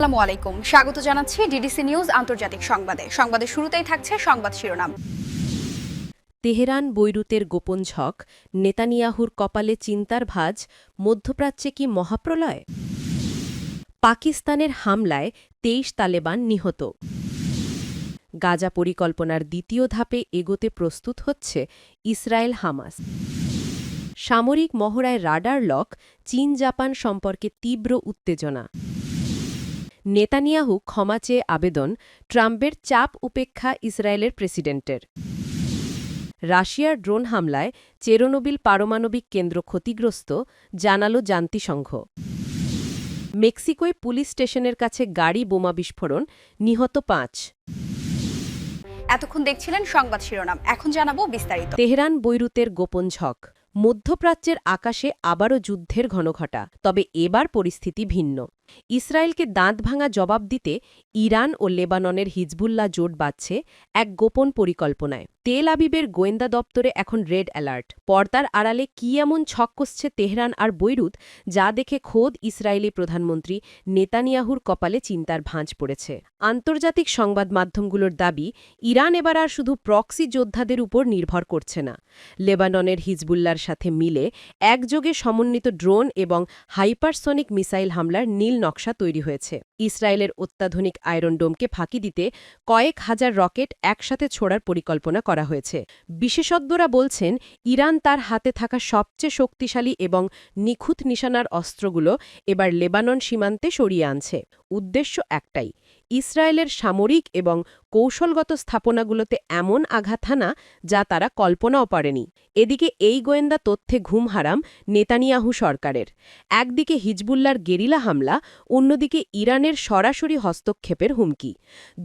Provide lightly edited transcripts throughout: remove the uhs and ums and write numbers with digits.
আসসালামু আলাইকুম, স্বাগত জানাচ্ছি ডিডিসি নিউজ আন্তর্জাতিক সংবাদের শুরুতেই থাকছে সংবাদ শিরোনাম। তেহরান বৈরুতের গোপন ঝক, নেতানিয়াহুর কপালে চিন্তার ভাঁজ, মধ্যপ্রাচ্যে কি মহাপ্রলয়? পাকিস্তানের হামলায় ২৩ তালেবান নিহত। গাজা পরিকল্পনার দ্বিতীয় ধাপে এগোতে প্রস্তুত হচ্ছে ইসরায়েল হামাস। সামরিক মহড়ায় রাডার লক, চীন জাপান সম্পর্কে তীব্র উত্তেজনা। নেতানিয়াহু ক্ষমা চেয়ে আবেদন, ট্রাম্পের চাপ উপেক্ষা ইসরায়েলের প্রেসিডেন্টের। রাশিয়ার ড্রোন হামলায় চেরনোবিল পারমাণবিক কেন্দ্র ক্ষতিগ্রস্ত, জানালো জাতিসংঘ। মেক্সিকোয় পুলিশ স্টেশনের কাছে গাড়ি বোমা বিস্ফোরণ, নিহত ৫। এতক্ষণ দেখছিলেন সংবাদ শিরোনাম, এখন জানাবো বিস্তারিত। তেহরান বৈরুতের গোপন ঝক, মধ্যপ্রাচ্যের আকাশে আবারও যুদ্ধের ঘনঘটা, তবে এবার পরিস্থিতি ভিন্ন। ইসরায়েলকে দাঁত ভাঙা জবাব দিতে ইরান ও লেবাননের হিজবুল্লাহ জোট বাঁধছে এক গোপন পরিকল্পনায়। তেল আবিবের গোয়েন্দা দপ্তরে এখন রেড অ্যালার্ট। পর্দার আড়ালে কী এমন ছক কষছে তেহরান আর বৈরুত, যা দেখে খোদ ইসরায়েলি প্রধানমন্ত্রী নেতানিয়াহুর কপালে চিন্তার ভাঁজ পড়েছে। আন্তর্জাতিক সংবাদ মাধ্যমগুলোর দাবি, ইরান এবার আর শুধু প্রক্সি যোদ্ধাদের উপর নির্ভর করছে না। লেবাননের হিজবুল্লাহর সাথে মিলে একযোগে সমন্বিত ড্রোন এবং হাইপারসনিক মিসাইল হামলার নীল নকশা তৈরি হয়েছে। ইসরায়েলের অত্যাধুনিক আয়রন ডোমকে ফাঁকি দিতে কয়েক হাজার রকেট একসাথে ছোড়ার পরিকল্পনা করা হয়েছে। বিশেষজ্ঞরা বলছেন, ইরান তার হাতে থাকা সবচেয়ে শক্তিশালী এবং নিখুঁত নিশানার অস্ত্রগুলো এবার লেবানন সীমান্তে সরিয়ে আনছে। উদ্দেশ্য একটাই, ইসরায়েলের সামরিক এবং কৌশলগত স্থাপনাগুলোতে এমন আঘাত হানা যা তারা কল্পনাও করেনি। এদিকে এই গোয়েন্দা তথ্যে ঘুম হারাম নেতানিয়াহু সরকারের। একদিকে হিজবুল্লার গেরিলা হামলা, অন্যদিকে ইরানের সরাসরি হস্তক্ষেপের হুমকি।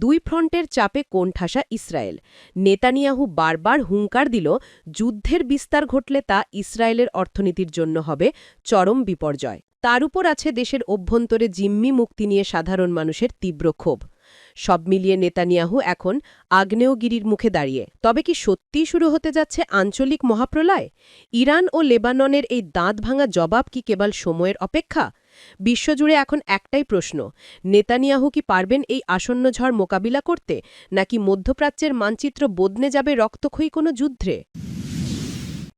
দুই ফ্রন্টের চাপে কোণঠাসা ইসরায়েল। নেতানিয়াহু বারবার হুঙ্কার দিল, যুদ্ধের বিস্তার ঘটলে তা ইসরায়েলের অর্থনীতির জন্য হবে চরম বিপর্যয়। তার উপর আছে দেশের অভ্যন্তরে জিম্মি মুক্তি নিয়ে সাধারণ মানুষের তীব্র ক্ষোভ। সব মিলিয়ে নেতানিয়াহু এখন আগ্নেয়গিরির মুখে দাঁড়িয়ে। তবে কি সত্যিই শুরু হতে যাচ্ছে আঞ্চলিক মহাপ্রলয়? ইরান ও লেবাননের এই দাঁত ভাঙা জবাব কি কেবল সময়ের অপেক্ষা? বিশ্বজুড়ে এখন একটাই প্রশ্ন, নেতানিয়াহু কি পারবেন এই আসন্ন ঝড় মোকাবিলা করতে, নাকি মধ্যপ্রাচ্যের মানচিত্র বদলে যাবে রক্তক্ষয়ী কোনো যুদ্ধে?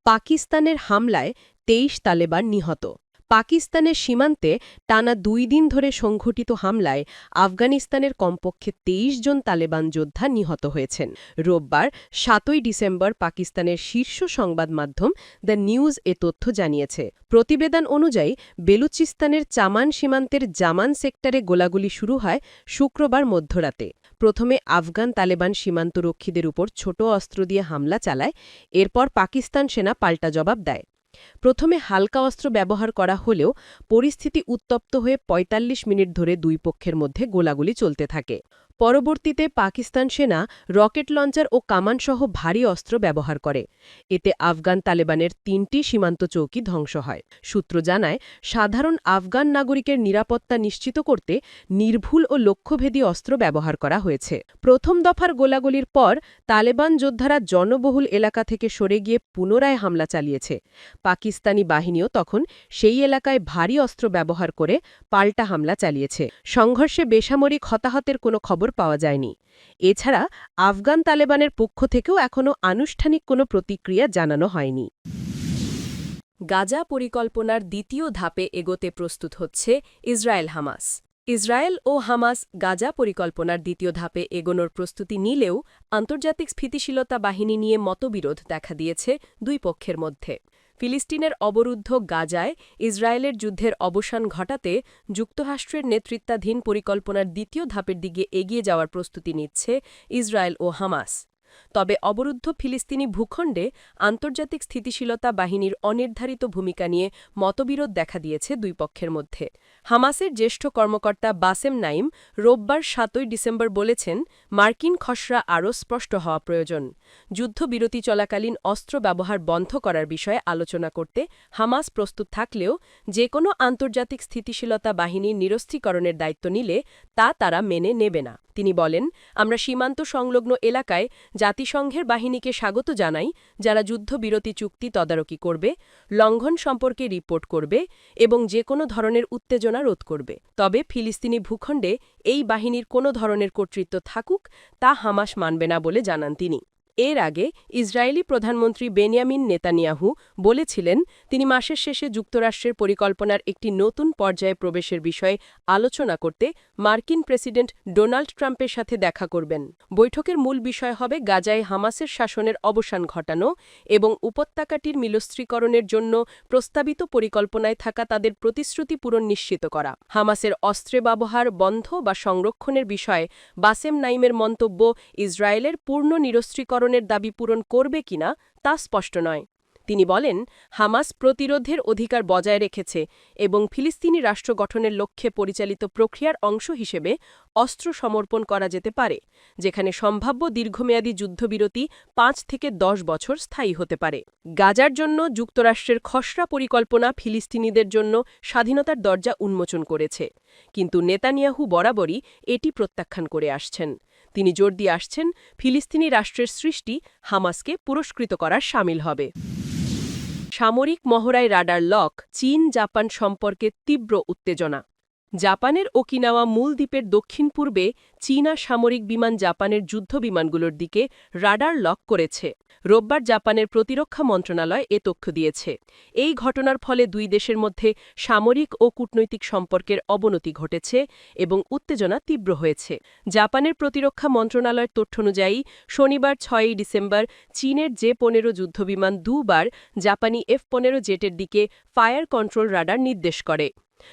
পাকিস্তানের হামলায় ২৩ তালেবান নিহত। পাকিস্তানের সীমান্তে টানা ২ দিন ধরে সংঘটিত হামলায় আফগানিস্তানের কমপক্ষে ২৩ জন তালেবান যোদ্ধা নিহত হয়েছেন। রোববার ৭ই ডিসেম্বর পাকিস্তানের শীর্ষ সংবাদ মাধ্যম দ্য নিউজ এ তথ্য জানিয়েছে। প্রতিবেদন অনুযায়ী বেলুচিস্তানের চামান সীমান্তের জামান সেক্টরে গোলাগুলি শুরু হয় শুক্রবার মধ্যরাতে। প্রথমে আফগান তালেবান সীমান্তরক্ষীদের উপর ছোট অস্ত্র দিয়ে হামলা চালায়, এরপর পাকিস্তান সেনা পাল্টা জবাব দেয়। প্রথমে হালকা অস্ত্র ব্যবহার করা হলেও পরিস্থিতি উত্তপ্ত হয়ে ৪৫ মিনিট ধরে দুই পক্ষের মধ্যে গোলাগুলি চলতে থাকে। পরবর্তীতে পাকিস্তান সেনা রকেট লঞ্চার ও কামানসহ ভারী অস্ত্র ব্যবহার করে। এতে আফগান তালেবানের ৩টি সীমান্ত চৌকি ধ্বংস হয়। সূত্র জানায়, সাধারণ আফগান নাগরিকের নিরাপত্তা নিশ্চিত করতে নির্ভুল ও লক্ষ্যভেদী অস্ত্র ব্যবহার করা হয়েছে। প্রথম দফার গোলাগুলির পর তালেবান যোদ্ধারা জনবহুল এলাকা থেকে সরে গিয়ে পুনরায় হামলা চালিয়েছে। পাকিস্তানি বাহিনীও তখন সেই এলাকায় ভারী অস্ত্র ব্যবহার করে পাল্টা হামলা চালিয়েছে। সংঘর্ষে বেসামরিক হতাহতের কোনো খবর পাওয়া যায়নি। এছাড়া আফগান তালেবানের পক্ষ থেকেও এখনও আনুষ্ঠানিক কোনো প্রতিক্রিয়া জানানো হয়নি। গাজা পরিকল্পনার দ্বিতীয় ধাপে এগোতে প্রস্তুত হচ্ছে ইসরায়েল হামাস। ইসরায়েল ও হামাস গাজা পরিকল্পনার দ্বিতীয় ধাপে এগোনোর প্রস্তুতি নিলেও আন্তর্জাতিক স্থিতিশীলতা বাহিনী নিয়ে মতবিরোধ দেখা দিয়েছে দুই পক্ষের মধ্যে। ফিলিস্তিনের অবরুদ্ধ গাজায় ইসরায়েলের যুদ্ধের অবসান ঘটাতে যুক্তরাষ্ট্রের নেতৃত্বাধীন পরিকল্পনার দ্বিতীয় ধাপের দিকে এগিয়ে যাওয়ার প্রস্তুতি নিচ্ছে ইসরায়েল ও হামাস। তবে অবরুদ্ধ ফিলিস্তিনি ভূখণ্ডে আন্তর্জাতিক স্থিতিশীলতা বাহিনীর অনির্ধারিত ভূমিকা নিয়ে মতবিরোধ দেখা দিয়েছে দুই পক্ষের মধ্যে। হামাসের জ্যেষ্ঠ কর্মকর্তা বাসেম নাইম রোববার ৭ই ডিসেম্বর বলেছেন, মার্কিন খসড়া আরও স্পষ্ট হওয়া প্রয়োজন। যুদ্ধবিরতি চলাকালীন অস্ত্র ব্যবহার বন্ধ করার বিষয়ে আলোচনা করতে হামাস প্রস্তুত থাকলেও যে কোনো আন্তর্জাতিক স্থিতিশীলতা বাহিনীর নিরস্ত্রীকরণের দায়িত্ব নিলে তা তারা মেনে নেবে না। তিনি বলেন, আমরা সীমান্ত সংলগ্ন এলাকায় জাতিসংঘের বাহিনীকে স্বাগত জানাই যারা যুদ্ধবিরতি চুক্তি তদারকি করবে, লঙ্ঘন সম্পর্কে রিপোর্ট করবে এবং যে কোনো ধরনের উত্তেজনা রোধ করবে। তবে ফিলিস্তিনি ভূখণ্ডে এই বাহিনীর কোনো ধরনের কর্তৃত্ব থাকুক তা হামাস মানবে না বলে জানান তিনি। এর আগে ইসরায়েলি প্রধানমন্ত্রী বেনিয়ামিন নেতানিয়াহু বলেছিলেন তিনি মাসের শেষে যুক্তরাষ্ট্রের পরিকল্পনার একটি নতুন পর্যায়ে প্রবেশের বিষয়ে আলোচনা করতে মার্কিন প্রেসিডেন্ট ডোনাল্ড ট্রাম্পের সাথে দেখা করবেন। বৈঠকের মূল বিষয় হবে গাজায় হামাসের শাসনের অবসান ঘটানো এবং উপত্যকাটির মিলস্ত্রীকরণের জন্য প্রস্তাবিত পরিকল্পনায় থাকা তাদের প্রতিশ্রুতি পূরণ নিশ্চিত করা। হামাসের অস্ত্রে ব্যবহার বন্ধ বা সংরক্ষণের বিষয়ে বাসেম নাইমের মন্তব্য ইসরায়েলের পূর্ণ নিরস্ত্রীকরণের দাবি পূরণ করবে কিনা তা স্পষ্ট নয়। তিনি বলেন হামাস প্রতিরোধের অধিকার বজায় রেখেছে এবং ফিলিস্তিনি রাষ্ট্র গঠনের লক্ষ্যে পরিচালিত প্রক্রিয়ার অংশ হিসেবে অস্ত্র সমর্পণ করা যেতে পারে, যেখানে সম্ভাব্য দীর্ঘমেয়াদী যুদ্ধবিরতি ৫ থেকে ১০ বছর স্থায়ী হতে পারে। গাজার জন্য যুক্তরাষ্ট্রের খসড়া পরিকল্পনা ফিলিস্তিনিদের জন্য স্বাধীনতার দরজা উন্মোচন করেছে, কিন্তু নেতানিয়াহু বরাবরই এটি প্রত্যাখ্যান করে আসছেন। তিনি জোর দিয়ে আসছেন ফিলিস্তিনি রাষ্ট্রের সৃষ্টি হামাসকে পুরস্কৃত করার শামিল হবে। সামরিক মহড়ায় রাডার লক, চীন জাপান সম্পর্কে তীব্র উত্তেজনা। জাপানের ওকিনাওয়া মূল দ্বীপের দক্ষিণ পূর্বে চীনা সামরিক বিমান জাপানের যুদ্ধবিমানগুলোর দিকে রাডার লক করেছে। রোববার জাপানের প্রতিরক্ষা মন্ত্রণালয় এ তথ্য দিয়েছে। এই ঘটনার ফলে দুই দেশের মধ্যে সামরিক ও কূটনৈতিক সম্পর্কের অবনতি ঘটেছে এবং উত্তেজনা তীব্র হয়েছে। জাপানের প্রতিরক্ষা মন্ত্রণালয়ের তথ্য অনুযায়ী শনিবার ৬ ডিসেম্বর চীনের জে-১৫ যুদ্ধবিমান দুবার জাপানি F-15 জেটের দিকে ফায়ার কন্ট্রোল রাডার নির্দেশ করে।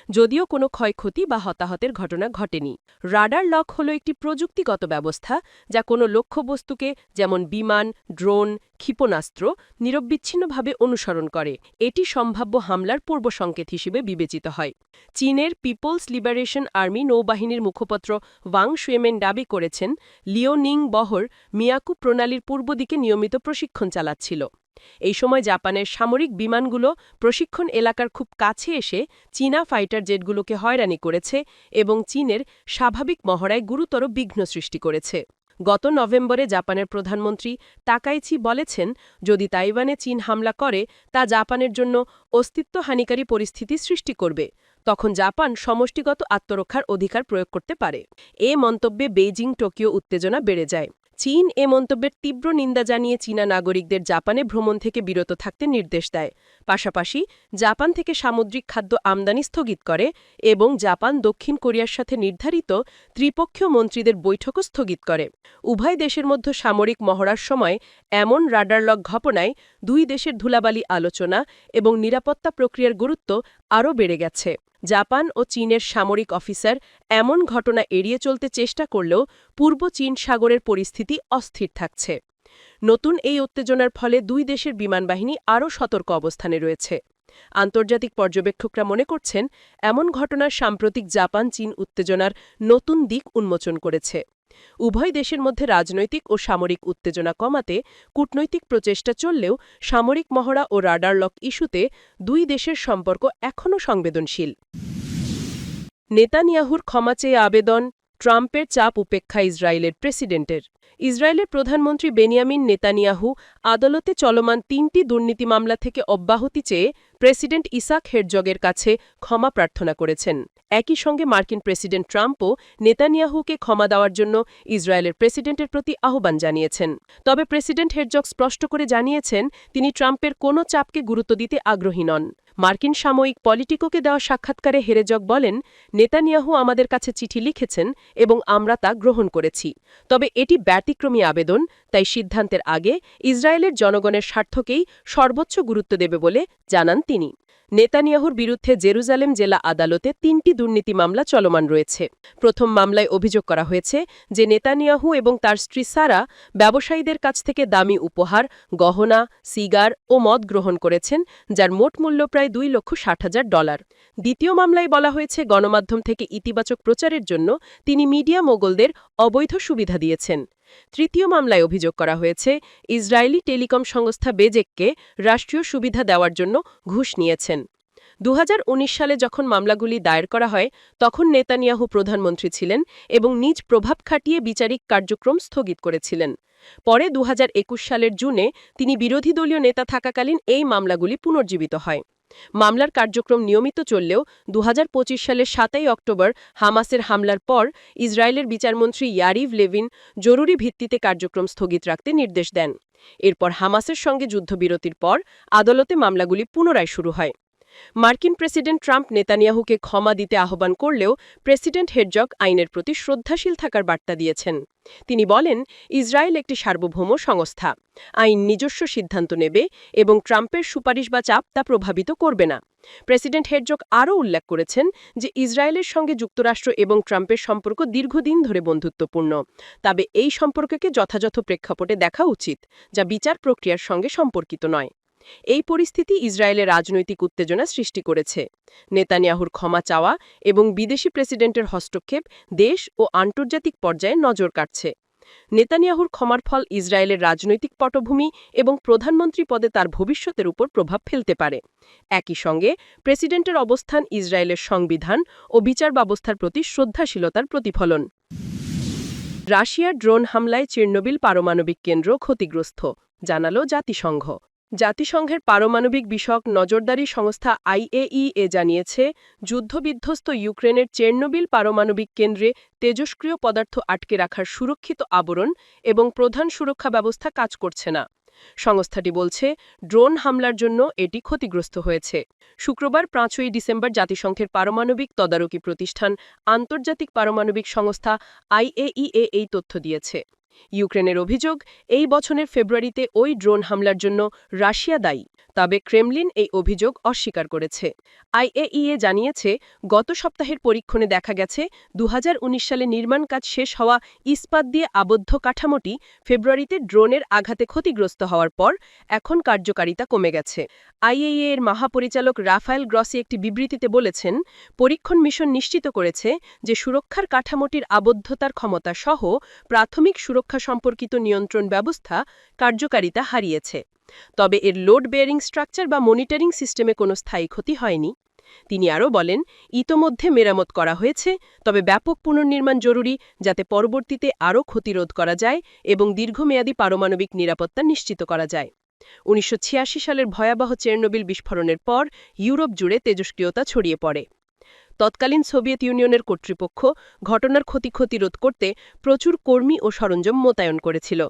যদিও কোনো ক্ষয়ক্ষতি বা হতাহতের ঘটনা ঘটেনি। রাডার লক হল একটি প্রযুক্তিগত ব্যবস্থা যা কোনো লক্ষ্যবস্তুকে যেমন বিমান, ড্রোন, ক্ষেপণাস্ত্র নিরবিচ্ছিন্নভাবে অনুসরণ করে। এটি সম্ভাব্য হামলার পূর্বসংকেত হিসেবে বিবেচিত হয়। চীনের পিপলস লিবারেশন আর্মি নৌবাহিনীর মুখপাত্র ওয়াং শুয়েমেন দাবি করেছেন লিওনিং বহর মিয়াকু প্রণালীর পূর্ব দিকে নিয়মিত প্রশিক্ষণ চালাচ্ছিল। এই সময় জাপানের সামরিক বিমানগুলো প্রশিক্ষণ এলাকার খুব কাছে এসে চীনা ফাইটার জেটগুলোকে হয়রানি করেছে এবং চীনের স্বাভাবিক মহড়ায় গুরুতর বিঘ্ন সৃষ্টি করেছে। গত নভেম্বরে জাপানের প্রধানমন্ত্রী তাকাইচি বলেছেন যদি তাইওয়ানে চীন হামলা করে তা জাপানের জন্য অস্তিত্বহানিকারী পরিস্থিতি সৃষ্টি করবে, তখন জাপান সমষ্টিগত আত্মরক্ষার অধিকার প্রয়োগ করতে পারে। এ মন্তব্যে বেইজিং টোকিও উত্তেজনা বেড়ে যায়। চীন এ মন্তব্যের তীব্র নিন্দা জানিয়ে চীনা নাগরিকদের জাপানে ভ্রমণ থেকে বিরত থাকতে নির্দেশ দেয়। পাশাপাশি জাপান থেকে সামুদ্রিক খাদ্য আমদানি স্থগিত করে এবং জাপান দক্ষিণ কোরিয়ার সাথে নির্ধারিত ত্রিপক্ষীয় মন্ত্রীদের বৈঠকও স্থগিত করে। উভয় দেশের মধ্যে সামরিক মহড়ার সময় এমন রাডার লক ঘটনায় দুই দেশের ধুলাবালি আলোচনা এবং নিরাপত্তা প্রক্রিয়ার গুরুত্ব আরও বেড়ে গেছে। জাপান ও চীনের সামরিক অফিসার এমন ঘটনা এড়িয়ে চলতে চেষ্টা করলেও পূর্ব চীন সাগরের পরিস্থিতি অস্থির থাকছে। নতুন এই উত্তেজনার ফলে দুই দেশের বিমানবাহিনী আরও সতর্ক অবস্থানে রয়েছে। আন্তর্জাতিক পর্যবেক্ষকরা মনে করছেন এমন ঘটনার সাম্প্রতিক জাপান চীন উত্তেজনার নতুন দিক উন্মোচন করেছে। উভয় দেশের মধ্যে রাজনৈতিক ও সামরিক উত্তেজনা কমাতে কূটনৈতিক প্রচেষ্টা চললেও সামরিক মহড়া ও রাডার লক ইস্যুতে দুই দেশের সম্পর্ক এখনও সংবেদনশীল। নেতানিয়াহুর ক্ষমা চেয়ে আবেদন, ট্রাম্পের চাপ উপেক্ষা ইসরায়েলের প্রেসিডেন্টের। ইসরায়েলের প্রধানমন্ত্রী বেনিয়ামিন নেতানিয়াহু আদালতে চলমান ৩টি দুর্নীতি মামলা থেকে অব্যাহতি চেয়ে প্রেসিডেন্ট ইসাক হেরজগের কাছে ক্ষমা প্রার্থনা করেছেন। একই সঙ্গে মার্কিন প্রেসিডেন্ট ট্রাম্পও নেতানিয়াহুকে ক্ষমা দেওয়ার জন্য ইসরায়েলের প্রেসিডেন্টের প্রতি আহ্বান জানিয়েছেন। তবে প্রেসিডেন্ট হেরজগ স্পষ্ট করে জানিয়েছেন তিনি ট্রাম্পের কোনো চাপকে গুরুত্ব দিতে আগ্রহী নন। মার্কিন সাময়িক পলিটিকোকে দেওয়া সাক্ষাৎকারে হেরেজগ বলেন নেতানিয়াহু আমাদের কাছে চিঠি লিখেছেন এবং আমরা তা গ্রহণ করেছি। তবে এটি ব্যতিক্রমী আবেদন, তাই সিদ্ধান্তের আগে ইসরায়েলের জনগণের স্বার্থকেই সর্বোচ্চ গুরুত্ব দেবে বলে জানান তিনি। নেতানিয়াহুর বিরুদ্ধে জেরুজালেম জেলা আদালতে ৩টি দুর্নীতি মামলা চলমান রয়েছে। প্রথম মামলায় অভিযোগ করা হয়েছে যে নেতানিয়াহু এবং তার স্ত্রী সারা ব্যবসায়ীদের কাছ থেকে দামি উপহার, গহনা, সিগার ও মদ গ্রহণ করেছেন, যার মোট মূল্য প্রায় $2,60,000। দ্বিতীয় মামলায় বলা হয়েছে গণমাধ্যম থেকে ইতিবাচক প্রচারের জন্য তিনি মিডিয়া মোগলদের অবৈধ সুবিধা দিয়েছেন। তৃতীয় মামলায় অভিযোগ করা হয়েছে ইসরায়েলি টেলিকম সংস্থা বেজেককে রাষ্ট্রীয় সুবিধা দেওয়ার জন্য ঘুষ নিয়েছেন। 2019 সালে যখন মামলাগুলি দায়ের করা হয় তখন নেতানিয়াহু প্রধানমন্ত্রী ছিলেন এবং নিজ প্রভাব খাটিয়ে বিচারিক কার্যক্রম স্থগিত করেছিলেন। পরে 2021 সালের জুনে তিনি বিরোধী দলীয় নেতা থাকাকালীন এই মামলাগুলি পুনর্জীবিত হয়। মামলার কার্যক্রম নিয়মিত চললেও 2025 সালের 7 অক্টোবর হামাসের হামলার পর ইসরায়েলের বিচারমন্ত্রী ইয়ারিভ লেভিন জরুরি ভিত্তিতে কার্যক্রম স্থগিত রাখতে নির্দেশ দেন। এরপর হামাসের সঙ্গে যুদ্ধবিরতির পর আদালতে মামলাগুলি পুনরায় শুরু হয়। মার্কিন প্রেসিডেন্ট ট্রাম্প নেতানিয়াহুকে ক্ষমা দিতে আহ্বান করলেও প্রেসিডেন্ট হেরজগ আইনের প্রতি শ্রদ্ধাশীল থাকার বার্তা দিয়েছেন। তিনি বলেন, ইসরায়েল একটি সার্বভৌম সংস্থা, আইন নিজস্ব সিদ্ধান্ত নেবে এবং ট্রাম্পের সুপারিশ বা চাপ তা প্রভাবিত করবে না। প্রেসিডেন্ট হেরজগ আরও উল্লেখ করেছেন যে ইসরায়েলের সঙ্গে যুক্তরাষ্ট্র এবং ট্রাম্পের সম্পর্ক দীর্ঘদিন ধরে বন্ধুত্বপূর্ণ, তবে এই সম্পর্ককে যথাযথ প্রেক্ষাপটে দেখা উচিত, যা বিচার প্রক্রিয়ার সঙ্গে সম্পর্কিত নয়। এই পরিস্থিতি ইসরায়েলের রাজনৈতিক উত্তেজনা সৃষ্টি করেছে। নেতানিয়াহুর ক্ষমা চাওয়া এবং বিদেশি প্রেসিডেন্টের হস্তক্ষেপ দেশ ও আন্তর্জাতিক পর্যায়ে নজর কাটছে। নেতানিয়াহুর ক্ষমার ফল ইসরায়েলের রাজনৈতিক পটভূমি এবং প্রধানমন্ত্রী পদে তার ভবিষ্যতের উপর প্রভাব ফেলতে পারে। একই সঙ্গে প্রেসিডেন্টের অবস্থান ইসরায়েলের সংবিধান ও বিচার ব্যবস্থার প্রতি শ্রদ্ধাশীলতার প্রতিফলন। রাশিয়ার ড্রোন হামলায় চেরনোবিল পারমাণবিক কেন্দ্র ক্ষতিগ্রস্ত, জানালো জাতিসংঘ। জাতিসংঘের পারমাণবিক বিষয়ক নজরদারি সংস্থা IAEA জানিয়েছে, যুদ্ধবিধ্বস্ত ইউক্রেনের চেরনোবিল পারমাণবিক কেন্দ্রে তেজস্ক্রিয় পদার্থ আটকে রাখার সুরক্ষিত আবরণ এবং প্রধান সুরক্ষা ব্যবস্থা কাজ করছে না। সংস্থাটি বলছে, ড্রোন হামলার জন্য এটি ক্ষতিগ্রস্ত হয়েছে। শুক্রবার 5 ডিসেম্বর জাতিসংঘের পারমাণবিক তদারকি প্রতিষ্ঠান আন্তর্জাতিক পারমাণবিক সংস্থা IAEA এই তথ্য দিয়েছে। ইউক্রেনের অভিযোগ, এই বছরের ফেব্রুয়ারিতে ওই ড্রোন হামলার জন্য রাশিয়া দায়ী, তবে ক্রেমলিন এই অভিযোগ অস্বীকার করেছে। IAEA জানিয়েছে, গত সপ্তাহের পরীক্ষণে দেখা গেছে 2019 সালে নির্মাণ কাজ শেষ হওয়া ইস্পাত দিয়ে আবদ্ধ কাঠামোটি ফেব্রুয়ারিতে ড্রোনের আঘাতে ক্ষতিগ্রস্ত হওয়ার পর এখন কার্যকারিতা কমে গেছে। IAEA এর মহাপরিচালক রাফায়েল গ্রসি একটি বিবৃতিতে বলেছেন, পরীক্ষণ মিশন নিশ্চিত করেছে যে সুরক্ষার কাঠামোটির আবদ্ধতার ক্ষমতা সহ প্রাথমিক সুরক্ষা সম্পর্কিত নিয়ন্ত্রণ ব্যবস্থা কার্যকারিতা হারিয়েছে, তবে এর লোড বেয়ারিং স্ট্রাকচার বা মনিটরিং সিস্টেমে কোনো স্থায়ী ক্ষতি হয়নি। তিনি আরও বলেন, ইতোমধ্যে মেরামত করা হয়েছে, তবে ব্যাপক পুনর্নির্মাণ জরুরি যাতে পরবর্তীতে আরও ক্ষতিরোধ করা যায় এবং দীর্ঘমেয়াদী পারমাণবিক নিরাপত্তা নিশ্চিত করা যায়। 1986 সালের ভয়াবহ চেরনোবিল বিস্ফোরণের পর ইউরোপ জুড়ে তেজস্ক্রিয়তা ছড়িয়ে পড়ে। তৎকালীন সোভিয়েত ইউনিয়নের কর্তৃপক্ষ ঘটনার ক্ষতি রোধ করতে প্রচুর কর্মী ও সরঞ্জাম মোতায়েন করেছিল।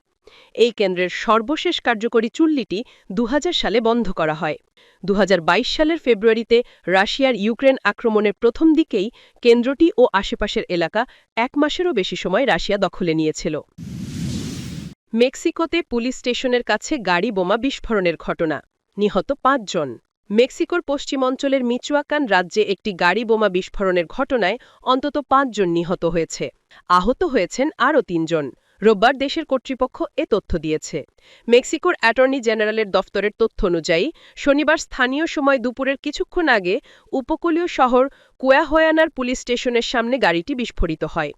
এই কেন্দ্রের সর্বশেষ কার্যকরী চুল্লিটি 2000 সালে বন্ধ করা হয়। 2022 সালের ফেব্রুয়ারিতে রাশিয়ার ইউক্রেন আক্রমণের প্রথম দিকেই কেন্দ্রটি ও আশেপাশের এলাকা 1 মাসেরও বেশি সময় রাশিয়া দখলে নিয়েছিল। মেক্সিকোতে পুলিশ স্টেশনের কাছে গাড়ি বোমা বিস্ফোরণের ঘটনা, নিহত 5 জন। মেক্সিকোর পশ্চিম অঞ্চলের মিচুয়াকান রাজ্যে একটি গাড়ি বোমা বিস্ফোরণের ঘটনায় অন্তত 5 জন নিহত হয়েছে। আহত হয়েছেন আরও 3 জন। রোববার দেশের কর্তৃপক্ষ এ তথ্য দিয়েছে। মেক্সিকোর অ্যাটর্নি জেনারেলের দফতরের তথ্য অনুযায়ী শনিবার স্থানীয় সময় দুপুরের কিছুক্ষণ আগে উপকূলীয় শহর কুয়াহুয়ানার পুলিশ স্টেশনের সামনে গাড়িটি বিস্ফোরিত হয়।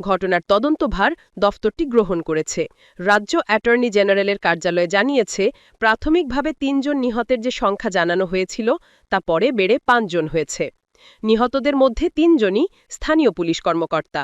ঘটনার তদন্তভার দফতরটি গ্রহণ করেছে। রাজ্য অ্যাটর্নি জেনারেলের কার্যালয় জানিয়েছে, প্রাথমিকভাবে 3 জন নিহতের যে সংখ্যা জানানো হয়েছিল তা পরে বেড়ে 5 জন হয়েছে। নিহতদের মধ্যে 3 জনই স্থানীয় পুলিশ কর্মকর্তা।